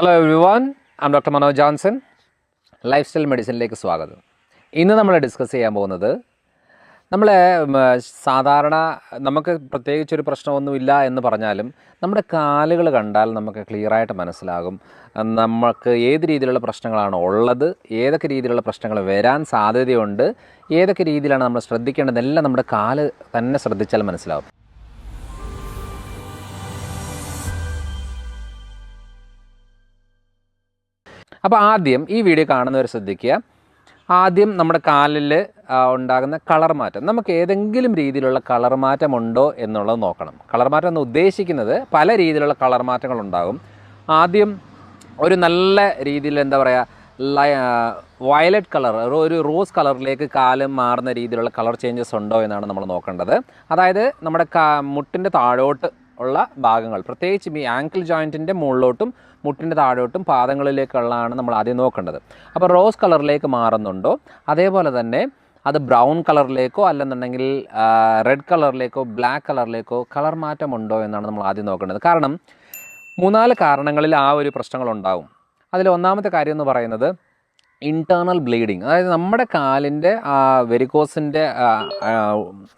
Hello everyone, I am doctor Manoj Johnson. Lifestyle മെഡിസിനിലേക്ക് സ്വാഗതം. ഇന്ന് നമ്മൾ ഡിസ്കസ് ചെയ്യാൻ പോകുന്നത് സാധാരണ നമുക്ക് പ്രത്യേകിച്ചൊരു പ്രശ്നമൊന്നുമില്ല എന്ന് പറഞ്ഞാലും നമ്മുടെ കാലുകൾ കണ്ടാൽ നമുക്ക് ക്ലിയറായിട്ട് മനസ്സിലാകും നമുക്ക് ഏത് രീതിയിലുള്ള പ്രശ്നങ്ങളാണ് ഉള്ളത്, ഏതൊക്കെ രീതിയിലുള്ള പ്രശ്നങ്ങൾ വരാൻ സാധ്യതയുണ്ട്, ഏതൊക്കെ രീതിയിലാണ് നമ്മൾ ശ്രദ്ധിക്കേണ്ടതെല്ലാം നമ്മുടെ കാല് തന്നെ ശ്രദ്ധിച്ചാൽ മനസ്സിലാവും. അപ്പോൾ ആദ്യം ഈ വീഡിയോ കാണുന്നവർ ശ്രദ്ധിക്കുക. ആദ്യം നമ്മുടെ കാലിൽ ഉണ്ടാകുന്ന കളർ മാറ്റം, നമുക്ക് ഏതെങ്കിലും രീതിയിലുള്ള കളർ മാറ്റം ഉണ്ടോ എന്നുള്ളത് നോക്കണം. കളർ മാറ്റം എന്ന് ഉദ്ദേശിക്കുന്നത് പല രീതിയിലുള്ള കളർ മാറ്റങ്ങളുണ്ടാകും. ആദ്യം ഒരു നല്ല രീതിയിൽ വയലറ്റ് കളർ, ഒരു റോസ് കളറിലേക്ക് കാല് മാറുന്ന രീതിയിലുള്ള കളർ ചേഞ്ചസ് ഉണ്ടോ എന്നാണ് നമ്മൾ നോക്കേണ്ടത്. അതായത് നമ്മുടെ മുട്ടിൻ്റെ താഴോട്ട് ഉള്ള ഭാഗങ്ങൾ, പ്രത്യേകിച്ച് ഈ ആങ്കിൾ ജോയിൻറ്റിൻ്റെ മുകളിലോട്ടും മുട്ടിൻ്റെ താഴോട്ടും പാദങ്ങളിലേക്കുള്ളതാണ് നമ്മൾ ആദ്യം നോക്കേണ്ടത്. അപ്പോൾ റോസ് കളറിലേക്ക് മാറുന്നുണ്ടോ, അതേപോലെ തന്നെ അത് ബ്രൗൺ കളറിലേക്കോ അല്ലെന്നുണ്ടെങ്കിൽ റെഡ് കളറിലേക്കോ ബ്ലാക്ക് കളറിലേക്കോ കളർ മാറ്റമുണ്ടോ എന്നാണ് നമ്മൾ ആദ്യം നോക്കേണ്ടത്. കാരണം 3-4 കാരണങ്ങളിൽ ആ ഒരു പ്രശ്നങ്ങളുണ്ടാകും. അതിൽ ഒന്നാമത്തെ കാര്യം എന്ന് പറയുന്നത് ഇൻറ്റേർണൽ ബ്ലീഡിങ്, അതായത് നമ്മുടെ കാലിൻ്റെ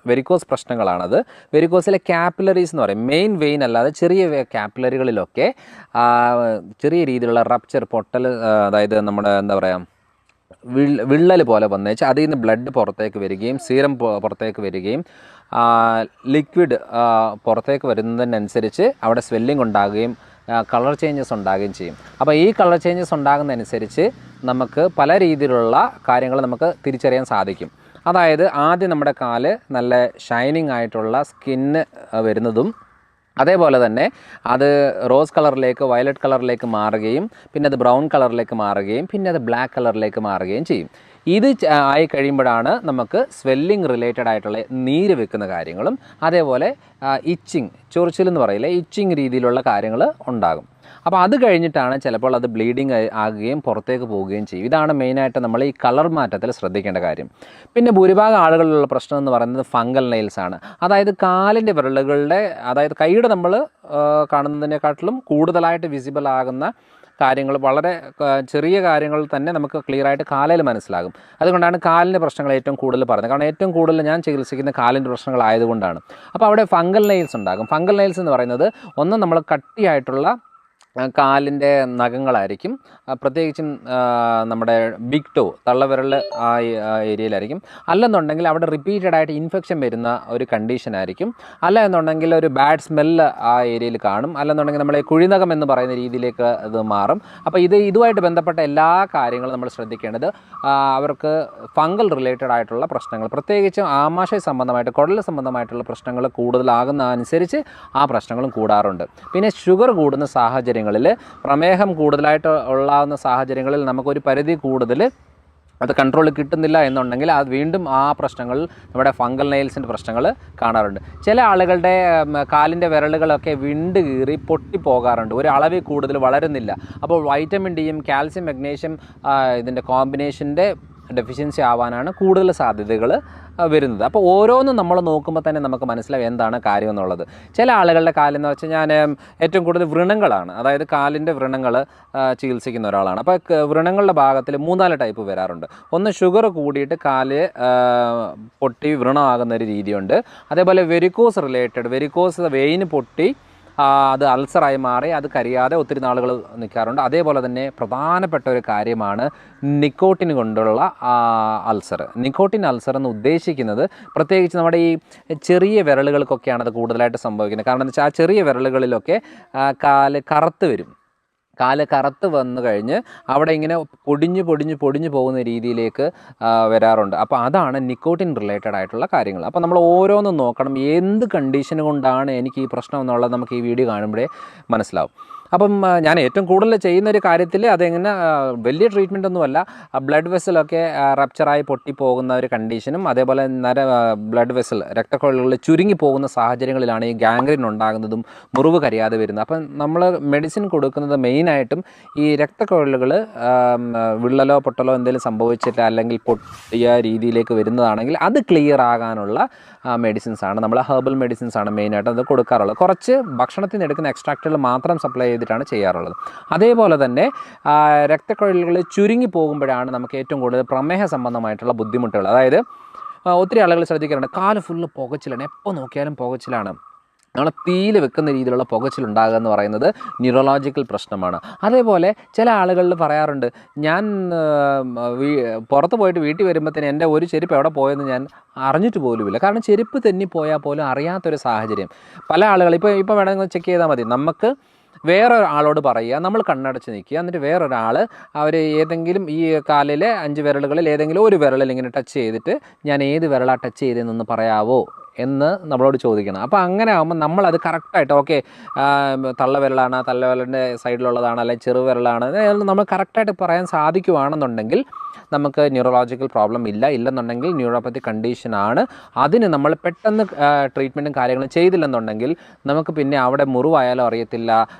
വെരിക്കോസ് പ്രശ്നങ്ങളാണത്. വെരിക്കോസിലെ ക്യാപ്പിലറീസ് എന്ന് പറയും, മെയിൻ വെയിൻ അല്ലാതെ ചെറിയ ക്യാപ്പിലറികളിലൊക്കെ ചെറിയ രീതിയിലുള്ള റപ്ചർ, പൊട്ടൽ, അതായത് നമ്മുടെ വിള്ളൽ പോലെ വന്നേച്ച് അതിൽ നിന്ന് ബ്ലഡ് പുറത്തേക്ക് വരികയും സീരം പുറത്തേക്ക് വരികയും ലിക്വിഡ് പുറത്തേക്ക് വരുന്നതിനനുസരിച്ച് അവിടെ സ്വെല്ലിംഗ് ഉണ്ടാകുകയും കളർ ചേഞ്ചസ് ഉണ്ടാകുകയും ചെയ്യും. അപ്പോൾ ഈ കളർ ചേഞ്ചസ് ഉണ്ടാകുന്നതനുസരിച്ച് നമുക്ക് പല രീതിയിലുള്ള കാര്യങ്ങൾ നമുക്ക് തിരിച്ചറിയാൻ സാധിക്കും. അതായത് ആദ്യം നമ്മുടെ കാല് നല്ല ഷൈനിങ് ആയിട്ടുള്ള സ്കിന്ന് വരുന്നതും, അതേപോലെ തന്നെ അത് റോസ് കളറിലേക്ക് വയലറ്റ് കളറിലേക്ക് മാറുകയും പിന്നെ അത് ബ്രൗൺ കളറിലേക്ക് മാറുകയും പിന്നെ അത് ബ്ലാക്ക് കളറിലേക്ക് മാറുകയും ചെയ്യും. ഇത് ആയി കഴിയുമ്പോഴാണ് നമുക്ക് സ്വെല്ലിംഗ് റിലേറ്റഡ് ആയിട്ടുള്ള നീര് വെക്കുന്ന കാര്യങ്ങളും അതേപോലെ ഇച്ചിങ്, ചൊറിച്ചിലെന്ന് പറയില്ലേ, ഇച്ചിങ് രീതിയിലുള്ള കാര്യങ്ങൾ ഉണ്ടാകും. അപ്പോൾ അത് കഴിഞ്ഞിട്ടാണ് ചിലപ്പോൾ അത് ബ്ലീഡിങ് ആകുകയും പുറത്തേക്ക് പോവുകയും ചെയ്യും. ഇതാണ് മെയിനായിട്ട് നമ്മൾ ഈ കളർ മാറ്റത്തിൽ ശ്രദ്ധിക്കേണ്ട കാര്യം. പിന്നെ ഭൂരിഭാഗം ആളുകളിലുള്ള പ്രശ്നം എന്ന് പറയുന്നത് ഫംഗൽ നെയിൽസ് ആണ്. അതായത് കാലിൻ്റെ വിരലുകളുടെ, അതായത് കൈയുടെ നമ്മൾ കാണുന്നതിനെക്കാട്ടിലും കൂടുതലായിട്ട് വിസിബിൾ ആകുന്ന കാര്യങ്ങൾ, വളരെ ചെറിയ കാര്യങ്ങൾ തന്നെ നമുക്ക് ക്ലിയറായിട്ട് കാലിൽ മനസ്സിലാകും. അതുകൊണ്ടാണ് കാലിൻ്റെ പ്രശ്നങ്ങൾ ഏറ്റവും കൂടുതൽ പറയുന്നത്. കാരണം ഏറ്റവും കൂടുതൽ ഞാൻ ചികിത്സിക്കുന്ന കാലിൻ്റെ പ്രശ്നങ്ങളായതുകൊണ്ടാണ്. അപ്പോൾ അവിടെ ഫംഗൽ നെയിൽസ് ഉണ്ടാകും. ഫംഗൽ നെയിൽസ് എന്ന് പറയുന്നത് ഒന്ന് നമ്മൾ കട്ടിയായിട്ടുള്ള കാലിൻ്റെ നഖങ്ങളായിരിക്കും, പ്രത്യേകിച്ചും നമ്മുടെ ബിഗ് ടോ, തള്ളവിരൽ ആ ഏരിയയിലായിരിക്കും. അല്ലെന്നുണ്ടെങ്കിൽ അവിടെ റിപ്പീറ്റഡ് ആയിട്ട് ഇൻഫെക്ഷൻ വരുന്ന ഒരു കണ്ടീഷനായിരിക്കും. അല്ല എന്നുണ്ടെങ്കിൽ ഒരു ബാഡ് സ്മെല്ല് ആ ഏരിയയിൽ കാണും. അല്ലെന്നുണ്ടെങ്കിൽ നമ്മളെ കുഴിനകം എന്ന് പറയുന്ന രീതിയിലേക്ക് അത് മാറും. അപ്പോൾ ഇതുമായിട്ട് ബന്ധപ്പെട്ട എല്ലാ കാര്യങ്ങളും നമ്മൾ ശ്രദ്ധിക്കേണ്ടത് അവർക്ക് ഫംഗൽ റിലേറ്റഡ് ആയിട്ടുള്ള പ്രശ്നങ്ങൾ, പ്രത്യേകിച്ചും ആമാശയ സംബന്ധമായിട്ട് കുടൽ സംബന്ധമായിട്ടുള്ള പ്രശ്നങ്ങൾ കൂടുതലാകുന്ന അനുസരിച്ച് ആ പ്രശ്നങ്ങളും കൂടാറുണ്ട്. പിന്നെ ഷുഗർ കൂടുന്ന സാഹചര്യം, പ്രമേഹം കൂടുതലായിട്ട് ഉള്ളാവുന്ന സാഹചര്യങ്ങളിൽ നമുക്കൊരു പരിധി കൂടുതൽ അത് കൺട്രോൾ കിട്ടുന്നില്ല എന്നുണ്ടെങ്കിൽ അത് വീണ്ടും ആ പ്രശ്നങ്ങൾ, നമ്മുടെ ഫംഗൽ നെയിൽസിൻ്റെ പ്രശ്നങ്ങൾ കാണാറുണ്ട്. ചില ആളുകളുടെ കാലിൻ്റെ വിരലുകളൊക്കെ വിണ്ട് കീറി പൊട്ടിപ്പോകാറുണ്ട്, ഒരു അളവിൽ കൂടുതൽ വളരുന്നില്ല. അപ്പോൾ വൈറ്റമിൻ ഡിയും കാൽസ്യം മഗ്നീഷ്യം ഇതിൻ്റെ കോമ്പിനേഷൻ്റെ ഡെഫിഷ്യൻസി ആവാനാണ് കൂടുതൽ സാധ്യതകൾ വരുന്നത്. അപ്പോൾ ഓരോന്നും നമ്മൾ നോക്കുമ്പോൾ തന്നെ നമുക്ക് മനസ്സിലാവും എന്താണ് കാര്യം എന്നുള്ളത്. ചില ആളുകളുടെ കാലെന്ന് വെച്ചാൽ ഞാൻ ഏറ്റവും കൂടുതൽ വ്രണങ്ങളാണ്, അതായത് കാലിൻ്റെ വ്രണങ്ങൾ ചികിത്സിക്കുന്ന ഒരാളാണ്. അപ്പോൾ വ്രണങ്ങളുടെ ഭാഗത്തിൽ 3-4 ടൈപ്പ് വരാറുണ്ട്. ഒന്ന് ഷുഗർ കൂടിയിട്ട് കാല് പൊട്ടി വ്രണമാകുന്ന ഒരു രീതിയുണ്ട്. അതേപോലെ വെരിക്കോസ് വെയിന് പൊട്ടി അത് അൾസറായി മാറി അത് കരിയാതെ ഒത്തിരി നാളുകൾ നിൽക്കാറുണ്ട്. അതേപോലെ തന്നെ പ്രധാനപ്പെട്ട ഒരു കാര്യമാണ് നിക്കോട്ടിൻ കൊണ്ടുള്ള അൾസർ. നിക്കോട്ടിൻ അൾസർ എന്ന് ഉദ്ദേശിക്കുന്നത് പ്രത്യേകിച്ച് നമ്മുടെ ഈ ചെറിയ വിരലുകൾക്കൊക്കെയാണ് അത് കൂടുതലായിട്ട് സംഭവിക്കുന്നത്. കാരണം എന്താ വെച്ചാൽ ആ ചെറിയ വിരലുകളിലൊക്കെ കാല് കറുത്ത് വരും. കാല് കറുത്ത് വന്നു കഴിഞ്ഞ് അവിടെ ഇങ്ങനെ പൊടിഞ്ഞു പോകുന്ന രീതിയിലേക്ക് വരാറുണ്ട്. അപ്പോൾ അതാണ് നിക്കോട്ടിൻ റിലേറ്റഡ് ആയിട്ടുള്ള കാര്യങ്ങൾ. അപ്പോൾ നമ്മൾ ഓരോന്നും നോക്കണം, എന്ത് കണ്ടീഷൻ കൊണ്ടാണ് എനിക്ക് ഈ പ്രശ്നം എന്നുള്ളത് നമുക്ക് ഈ വീഡിയോ കാണുമ്പോഴേ മനസ്സിലാവും. അപ്പം ഞാൻ ഏറ്റവും കൂടുതൽ ചെയ്യുന്നൊരു കാര്യത്തിൽ അതെങ്ങനെ വലിയ ട്രീറ്റ്മെൻ്റ് ഒന്നുമല്ല, ബ്ലഡ് വെസലൊക്കെ റപ്ചറായി പൊട്ടിപ്പോകുന്ന ഒരു കണ്ടീഷനും അതേപോലെ ബ്ലഡ് വെസൽ രക്തക്കൊഴലുകളിൽ ചുരുങ്ങി പോകുന്ന സാഹചര്യങ്ങളിലാണ് ഈ ഗാംഗ്രീൻ ഉണ്ടാകുന്നതും മുറിവ് കരിയാതെ വരുന്നത്. അപ്പം നമ്മൾ മെഡിസിൻ കൊടുക്കുന്നത് മെയിനായിട്ടും ഈ രക്തക്കൊഴലുകൾ വിള്ളലോ പൊട്ടലോ എന്തെങ്കിലും സംഭവിച്ചിട്ട് അല്ലെങ്കിൽ പൊട്ടിയ രീതിയിലേക്ക് വരുന്നതാണെങ്കിൽ അത് ക്ലിയർ ആകാനുള്ള മെഡിസിൻസാണ്, നമ്മൾ ഹെർബൽ മെഡിസിൻസാണ് മെയിനായിട്ട് അത് കൊടുക്കാറുള്ളത്. കുറച്ച് ഭക്ഷണത്തിൽ നിന്ന് എടുക്കുന്ന എക്സ്ട്രാക്റ്റുകൾ മാത്രം സപ്ലൈ ചെയ്തിട്ടാണ് ചെയ്യാറുള്ളത്. അതേപോലെ തന്നെ രക്തക്കുഴലുകൾ ചുരുങ്ങി പോകുമ്പോഴാണ് നമുക്ക് ഏറ്റവും കൂടുതൽ പ്രമേഹ സംബന്ധമായിട്ടുള്ള ബുദ്ധിമുട്ടുകൾ. അതായത് ഒത്തിരി ആളുകൾ ശ്രദ്ധിക്കാറുണ്ട്, കാല് ഫുള്ള് പുകച്ചിലാണ്, എപ്പോൾ നോക്കിയാലും പുകച്ചിലാണ്. നമ്മൾ തീയിൽ വെക്കുന്ന രീതിയിലുള്ള പുകച്ചിലുണ്ടാകുക എന്ന് പറയുന്നത് ന്യൂറോളജിക്കൽ പ്രശ്നമാണ്. അതേപോലെ ചില ആളുകളിൽ പറയാറുണ്ട്, ഞാൻ പുറത്ത് പോയിട്ട് വീട്ടിൽ വരുമ്പോഴത്തേന് എൻ്റെ ഒരു ചെരുപ്പ് എവിടെ പോയെന്ന് ഞാൻ അറിഞ്ഞിട്ട് പോലുമില്ല. കാരണം ചെരുപ്പ് തെന്നിപ്പോയാൽ പോലും അറിയാത്തൊരു സാഹചര്യം പല ആളുകൾ. ഇപ്പോൾ വേണമെങ്കിൽ ചെക്ക് ചെയ്താൽ മതി. നമുക്ക് വേറൊരാളോട് പറയുക, നമ്മൾ കണ്ണടച്ച് നിൽക്കുക, എന്നിട്ട് വേറൊരാൾ അവർ ഏതെങ്കിലും ഈ കാലിലെ 5 വിരലുകളിൽ ഏതെങ്കിലും ഒരു വിരലിൽ ഇങ്ങനെ ടച്ച് ചെയ്തിട്ട് ഞാൻ ഏത് വിരലാണ് ടച്ച് ചെയ്തതെന്നൊന്ന് പറയാവോ എന്ന് നമ്മളോട് ചോദിക്കണം. അപ്പോൾ അങ്ങനെ ആകുമ്പോൾ നമ്മളത് കറക്റ്റായിട്ട് ഓക്കെ തള്ളവിരലാണ്, തള്ളവിരലിൻ്റെ സൈഡിലുള്ളതാണ്, അല്ലെങ്കിൽ ചെറുവിരലാണ്, നമ്മൾ കറക്റ്റായിട്ട് പറയാൻ സാധിക്കുകയാണെന്നുണ്ടെങ്കിൽ നമുക്ക് ന്യൂറോളജിക്കൽ പ്രോബ്ലം ഇല്ലെന്നുണ്ടെങ്കിൽ ന്യൂറോപ്പത്തി കണ്ടീഷനാണ്. അതിന് നമ്മൾ പെട്ടെന്ന് ട്രീറ്റ്മെൻറ്റും കാര്യങ്ങളും ചെയ്തില്ലെന്നുണ്ടെങ്കിൽ നമുക്ക് പിന്നെ അവിടെ മുറിവായാലും അറിയത്തില്ല,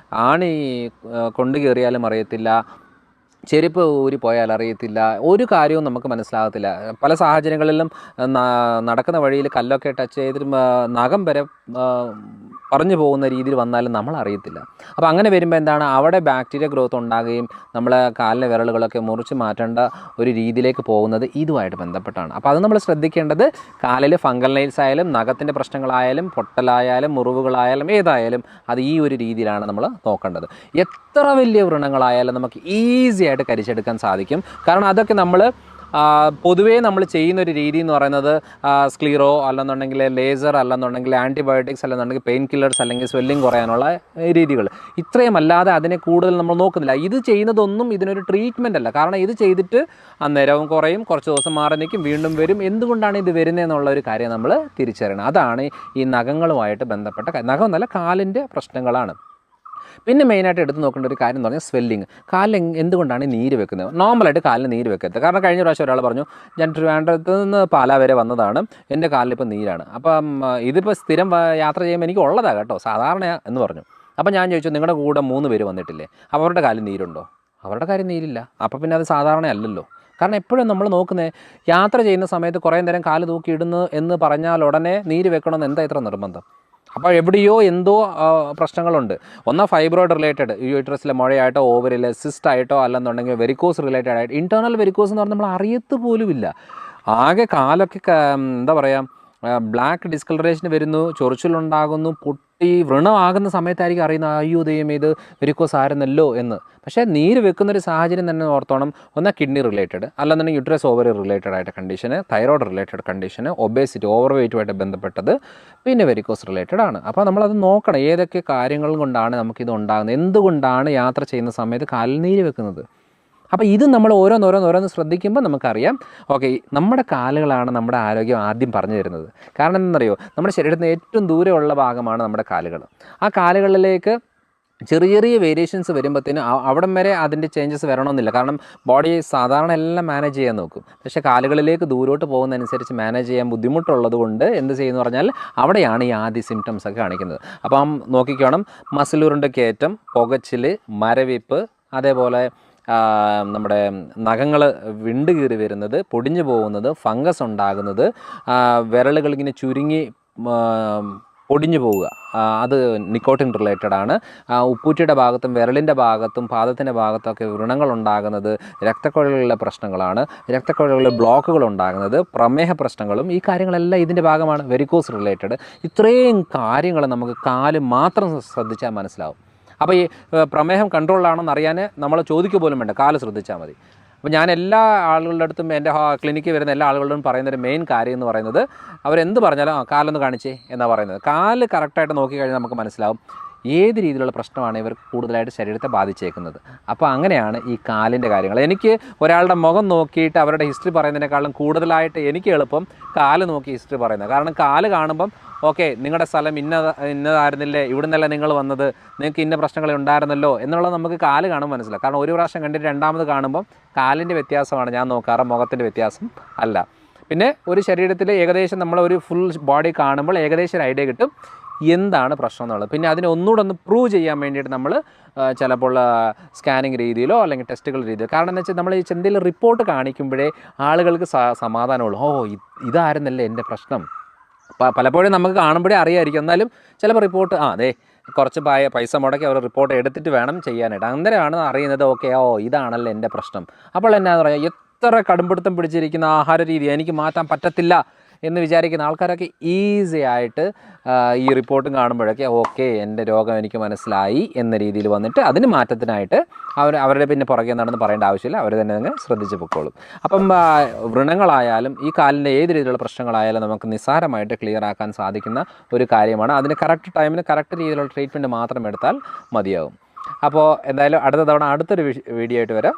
ആണി കൊണ്ടു കയറിയാലും അറിയത്തില്ല, ചെരുപ്പ് ഊരി പോയാൽ അറിയത്തില്ല, ഒരു കാര്യവും നമുക്ക് മനസ്സിലാകത്തില്ല. പല സാഹചര്യങ്ങളിലും നടക്കുന്ന വഴിയിൽ കല്ലൊക്കെ ടച്ച് ചെയ്തിട്ട് നഖം വരെ പറഞ്ഞു പോകുന്ന രീതിയിൽ വന്നാലും നമ്മൾ അറിയത്തില്ല. അപ്പോൾ അങ്ങനെ വരുമ്പോൾ എന്താണ്, അവിടെ ബാക്ടീരിയ ഗ്രോത്ത് ഉണ്ടാകുകയും നമ്മളെ കാലിലെ വിരലുകളൊക്കെ മുറിച്ച് മാറ്റേണ്ട ഒരു രീതിയിലേക്ക് പോകുന്നത് ഇതുമായിട്ട് ബന്ധപ്പെട്ടാണ്. അപ്പോൾ അത് നമ്മൾ ശ്രദ്ധിക്കേണ്ടത്, കാലിൽ ഫംഗൽ നെയിൽസ് ആയാലും നഖത്തിൻ്റെ പ്രശ്നങ്ങളായാലും പൊട്ടലായാലും മുറിവുകളായാലും ഏതായാലും അത് ഈ ഒരു രീതിയിലാണ് നമ്മൾ നോക്കേണ്ടത്. എത്ര വലിയ വ്രണങ്ങളായാലും നമുക്ക് ഈസി ആയിട്ട് കരിച്ചെടുക്കാൻ സാധിക്കും. കാരണം അതൊക്കെ നമ്മൾ പൊതുവേ നമ്മൾ ചെയ്യുന്നൊരു രീതി എന്ന് പറയുന്നത് സ്ക്ലീറോ അല്ലെന്നുണ്ടെങ്കിൽ ലേസർ അല്ലെന്നുണ്ടെങ്കിൽ ആൻറ്റിബയോട്ടിക്സ് അല്ലെന്നുണ്ടെങ്കിൽ പെയിൻ കില്ലേഴ്സ് അല്ലെങ്കിൽ സ്വെല്ലിങ് കുറയാനുള്ള രീതികൾ, ഇത്രയും അല്ലാതെ അതിനെ കൂടുതൽ നമ്മൾ നോക്കുന്നില്ല. ഇത് ചെയ്യുന്നതൊന്നും ഇതിനൊരു ട്രീറ്റ്മെൻ്റ് അല്ല. കാരണം ഇത് ചെയ്തിട്ട് അന്നേരവും കുറയും, കുറച്ച് ദിവസം മാറി നിൽക്കും, വീണ്ടും വരും. എന്തുകൊണ്ടാണ് ഇത് വരുന്നതെന്നുള്ള ഒരു കാര്യം നമ്മൾ തിരിച്ചറിയണം. അതാണ് ഈ നഖങ്ങളുമായിട്ട് ബന്ധപ്പെട്ട നഖം എന്നല്ല, കാലിൻ്റെ പ്രശ്നങ്ങളാണ്. പിന്നെ മെയിനായിട്ട് എടുത്ത് നോക്കേണ്ട ഒരു കാര്യം എന്ന് പറഞ്ഞാൽ സ്വെല്ലിങ്. കാലിൽ എന്തുകൊണ്ടാണ് നീര് വെക്കുന്നത്? നോർമലായിട്ട് കാലിന് നീര് വെക്കരുത്. കാരണം കഴിഞ്ഞ പ്രാവശ്യം ഒരാൾ പറഞ്ഞു, ഞാൻ ട്രിവാൻഡ്രത്ത് നിന്ന് പാലാ വരെ വന്നതാണ്, എൻ്റെ കാലിലിപ്പോൾ നീരാണ്. അപ്പം ഇതിപ്പോൾ സ്ഥിരം യാത്ര ചെയ്യുമ്പോൾ എനിക്ക് ഉള്ളതാണ് കേട്ടോ, സാധാരണ എന്ന് പറഞ്ഞു. അപ്പം ഞാൻ ചോദിച്ചു, നിങ്ങളുടെ കൂടെ 3 പേര് വന്നിട്ടില്ലേ, അവരുടെ കാലിൽ നീരുണ്ടോ? അവരുടെ കാര്യം നീരില്ല. അപ്പോൾ പിന്നെ അത് സാധാരണ അല്ലല്ലോ. കാരണം എപ്പോഴും നമ്മൾ നോക്കുന്നത്, യാത്ര ചെയ്യുന്ന സമയത്ത് കുറേ നേരം കാല് തൂക്കിയിടുന്നു എന്ന് പറഞ്ഞാൽ ഉടനെ നീര് വെക്കണമെന്ന് എന്താ ഇത്ര നിർബന്ധം? അപ്പോൾ എവിടെയോ എന്തോ പ്രശ്നങ്ങളുണ്ട്. ഒന്നാ ഫൈബ്രോയിഡ് റിലേറ്റഡ്, യൂട്രസിലെ മുഴയായിട്ടോ ഓവറിലെ സിസ്റ്റായിട്ടോ അല്ലെന്നുണ്ടെങ്കിൽ വെരിക്കോസ് റിലേറ്റഡ് ആയിട്ട്. ഇൻറ്റേർണൽ വെരിക്കോസ് എന്ന് പറഞ്ഞാൽ നമ്മൾ അറിയത്ത് പോലുമില്ല. ആകെ കാലൊക്കെ എന്താ പറയുക, ബ്ലാക്ക് ഡിസ്കളറേഷൻ വരുന്നു, ചൊറിച്ചിലുണ്ടാകുന്നു, പൊട്ടി വ്രണമാകുന്ന സമയത്തായിരിക്കും അറിയുന്നത്, അയ്യോ ദൈവമേ ഇത് വെരിക്കോസ് ആയിരുന്നല്ലോ എന്ന്. പക്ഷേ നീര് വെക്കുന്നൊരു സാഹചര്യം തന്നെ ഓർത്തോണം. ഒന്നാ കിഡ്നി റിലേറ്റഡ്, അല്ലെന്നുണ്ടെങ്കിൽ യൂട്രസ് ഓവറി റിലേറ്റഡ് ആയിട്ട് കണ്ടീഷന്, തൈറോയ്ഡ് റിലേറ്റഡ് കണ്ടീഷന്, ഒബേസിറ്റി ഓവർ വെയ്റ്റുമായിട്ട് ബന്ധപ്പെട്ടത്, പിന്നെ വെരിക്കോസ് റിലേറ്റഡ് ആണ്. അപ്പോൾ നമ്മളത് നോക്കണം, ഏതൊക്കെ കാര്യങ്ങൾ കൊണ്ടാണ് നമുക്കിത് ഉണ്ടാകുന്നത്, എന്തുകൊണ്ടാണ് യാത്ര ചെയ്യുന്ന സമയത്ത് കാലിൽ നീര് വെക്കുന്നത്. അപ്പോൾ ഇത് നമ്മൾ ഓരോന്നോരോന്ന് ശ്രദ്ധിക്കുമ്പോൾ നമുക്കറിയാം, ഓക്കെ നമ്മുടെ കാലുകളാണ് നമ്മുടെ ആരോഗ്യം ആദ്യം പറഞ്ഞു തരുന്നത്. കാരണം എന്താണെന്നറിയോ, നമ്മുടെ ശരീരത്തിന് ഏറ്റവും ദൂരെയുള്ള ഭാഗമാണ് നമ്മുടെ കാലുകൾ. ആ കാലുകളിലേക്ക് ചെറിയ വേരിയേഷൻസ് വരുമ്പോഴത്തേനും അവിടം വരെ അതിൻ്റെ ചേഞ്ചസ് വരണമെന്നില്ല. കാരണം ബോഡി സാധാരണ എല്ലാം മാനേജ് ചെയ്യാൻ നോക്കും. പക്ഷേ കാലുകളിലേക്ക് ദൂരോട്ട് പോകുന്നതനുസരിച്ച് മാനേജ് ചെയ്യാൻ ബുദ്ധിമുട്ടുള്ളത് കൊണ്ട് എന്ത് ചെയ്യുമെന്ന് പറഞ്ഞാൽ അവിടെയാണ് ഈ ആദ്യ സിംറ്റംസ് ഒക്കെ കാണിക്കുന്നത്. അപ്പം നോക്കിക്കോണം, മസിലൂറിൻ്റെ കയറ്റം, പുകച്ചിൽ, മരവിപ്പ്, അതേപോലെ നമ്മുടെ നഖങ്ങൾ വിണ്ട് കീറി വരുന്നത്, പൊടിഞ്ഞു പോകുന്നത്, ഫംഗസ് ഉണ്ടാകുന്നത്, വിരലുകളിങ്ങനെ ചുരുങ്ങി പൊടിഞ്ഞു പോവുക, അത് നിക്കോട്ടിൻ റിലേറ്റഡ് ആണ്. ഉപ്പൂറ്റിയുടെ ഭാഗത്തും വിരലിൻ്റെ ഭാഗത്തും പാദത്തിൻ്റെ ഭാഗത്തൊക്കെ വ്രണങ്ങളുണ്ടാകുന്നത് രക്തക്കുഴലുകളിലെ പ്രശ്നങ്ങളാണ്. രക്തക്കുഴലുകളിൽ ബ്ലോക്കുകൾ ഉണ്ടാകുന്നത് പ്രമേഹ പ്രശ്നങ്ങളും, ഈ കാര്യങ്ങളെല്ലാം ഇതിൻ്റെ ഭാഗമാണ്. Varicose related. ഇത്രയും കാര്യങ്ങൾ നമുക്ക് കാല് മാത്രം ശ്രദ്ധിച്ചാൽ മനസ്സിലാവും. അപ്പോൾ ഈ പ്രമേഹം കൺട്രോളിലാണെന്ന് അറിയാൻ നമ്മൾ ചോദിക്കുക പോലും വേണ്ട, കാല് ശ്രദ്ധിച്ചാൽ മതി. അപ്പോൾ ഞാൻ എല്ലാ ആളുകളുടെ അടുത്തും എൻ്റെ ക്ലിനിക്കിൽ വരുന്ന എല്ലാ ആളുകളോടും പറയുന്നൊരു മെയിൻ കാര്യം എന്ന് പറയുന്നത്, അവരെന്ത് പറഞ്ഞാലും കാലൊന്ന് കാണിച്ചേ എന്നാണ് പറയുന്നത്. കാല് കറക്റ്റായിട്ട് നോക്കിക്കഴിഞ്ഞാൽ നമുക്ക് മനസ്സിലാവും ഏത് രീതിയിലുള്ള പ്രശ്നമാണ് ഇവർ കൂടുതലായിട്ട് ശരീരത്തെ ബാധിച്ചേക്കുന്നത്. അപ്പോൾ അങ്ങനെയാണ് ഈ കാലിൻ്റെ കാര്യങ്ങൾ. എനിക്ക് ഒരാളുടെ മുഖം നോക്കിയിട്ട് അവരുടെ ഹിസ്റ്ററി പറയുന്നതിനേക്കാളും കൂടുതലായിട്ട് എനിക്ക് എളുപ്പം കാല് നോക്കി ഹിസ്റ്ററി പറയുന്നത്. കാരണം കാല് കാണുമ്പം ഓക്കെ നിങ്ങളുടെ സ്ഥലം ഇന്നതായിരുന്നില്ലേ, ഇവിടെ നിന്നല്ല നിങ്ങൾ വന്നത്, നിങ്ങൾക്ക് ഇന്ന പ്രശ്നങ്ങൾ ഉണ്ടായിരുന്നല്ലോ എന്നുള്ളത് നമുക്ക് കാല് കാണുമ്പോൾ മനസ്സിലാവും. കാരണം ഒരു പ്രാവശ്യം കണ്ടിട്ട് രണ്ടാമത് കാണുമ്പം കാലിൻ്റെ വ്യത്യാസമാണ് ഞാൻ നോക്കാറ്, മുഖത്തിൻ്റെ വ്യത്യാസം അല്ല. പിന്നെ ഒരു ശരീരത്തിൽ ഏകദേശം നമ്മളൊരു ഫുൾ ബോഡി കാണുമ്പോൾ ഏകദേശം ഒരു ഐഡിയ കിട്ടും എന്താണ് പ്രശ്നം എന്നുള്ളത്. പിന്നെ അതിനെ ഒന്നുകൂടെ ഒന്ന് പ്രൂവ് ചെയ്യാൻ വേണ്ടിയിട്ട് നമ്മൾ ചിലപ്പോൾ സ്കാനിങ് രീതിയിലോ അല്ലെങ്കിൽ ടെസ്റ്റുകൾ രീതിയിലോ, കാരണം എന്ന് വെച്ചാൽ നമ്മൾ ഈ എന്തെങ്കിലും റിപ്പോർട്ട് കാണിക്കുമ്പോഴേ ആളുകൾക്ക് സമാധാനമുള്ളൂ, ഓ ഇതായിരുന്നല്ലേ എൻ്റെ പ്രശ്നം, പലപ്പോഴും നമുക്ക് കാണുമ്പോഴേ അറിയാമായിരിക്കും, എന്നാലും ചിലപ്പോൾ റിപ്പോർട്ട് അതെ കുറച്ച് പൈസ മുടക്കി അവർ റിപ്പോർട്ട് എടുത്തിട്ട് വേണം ചെയ്യാനായിട്ട്. അന്നേരമാണ് അറിയുന്നത് ഓക്കെ ഇതാണല്ലോ എൻ്റെ പ്രശ്നം. അപ്പോൾ എന്നാന്ന് പറയുക, എത്ര കടുംപിടുത്തം പിടിച്ചിരിക്കുന്ന ആഹാര രീതി എനിക്ക് മാറ്റാൻ പറ്റത്തില്ല എന്ന് വിചാരിക്കുന്ന ആൾക്കാരൊക്കെ ഈസി ആയിട്ട് ഈ റിപ്പോർട്ടും കാണുമ്പോഴൊക്കെ ഓക്കെ എൻ്റെ രോഗം എനിക്ക് മനസ്സിലായി എന്ന രീതിയിൽ വന്നിട്ട് അതിന് മാറ്റത്തിനായിട്ട് അവരുടെ പിന്നെ പുറകെ നടന്ന് പറയേണ്ട ആവശ്യമില്ല, അവർ തന്നെ അങ്ങ് ശ്രദ്ധിച്ച് പൊക്കോളും. അപ്പം വ്രണങ്ങളായാലും ഈ കാലിൻ്റെ ഏത് രീതിയിലുള്ള പ്രശ്നങ്ങളായാലും നമുക്ക് നിസ്സാരമായിട്ട് ക്ലിയർ ആക്കാൻ സാധിക്കുന്ന ഒരു കാര്യമാണ്. അതിന് കറക്റ്റ് ടൈമിന് കറക്റ്റ് രീതിയിലുള്ള ട്രീറ്റ്മെൻറ്റ് മാത്രം എടുത്താൽ മതിയാകും. അപ്പോൾ എന്തായാലും അടുത്ത തവണ അടുത്തൊരു വീഡിയോ ആയിട്ട് വരാം.